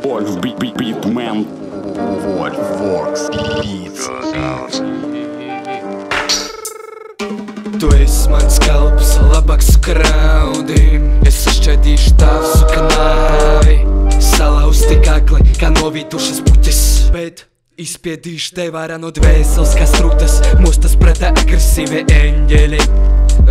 Wolf Beatman. Wolfworks Beats. Tu esi mans kalps, labāks kraudīm. Es sašķaidīšu tavs kanāvi, salauzti kakli, kā novītušas puķes. Bet izspiedīšu tev ārā no dvēseles, kā strutas, mostas pretā agresīvi eņģeļi.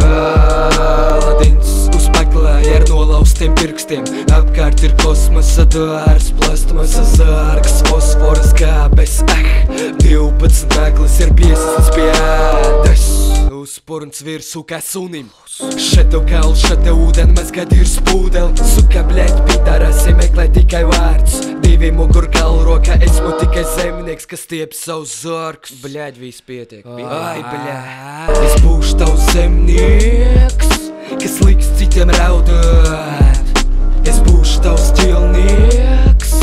Ladins uz paklāja ar nolaustiem pirkstiem. Apkārt ir kosmosa dārs, plastmasa zārgs, fosforas kābes. 12 naglis ir piesas pie ādas. Spurns virsū kā sunim. Šeit tev kal, šeit tev ūden, mazgāt ir spūdel. Suka, bļaļ, pitarasi meklē tikai vārds. Divi mugurkalu rokā, esmu tikai zemnieks, kas stiep savus zorgus. Bļaļ, viss pietiek. Ai, bļaļ. Es būšu tavs zemnieks, kas liks citiem raudāt. Es būšu tavs ķilnieks,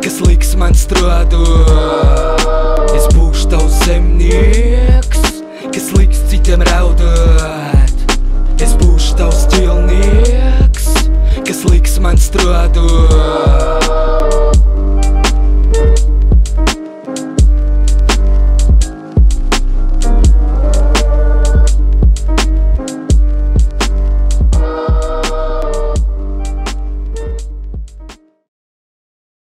kas liks man strādāt. Es būšu tavs zemnieks, kas liks citiem raudāt. Es būšu tavs ķilnieks, kas liks man strādāt.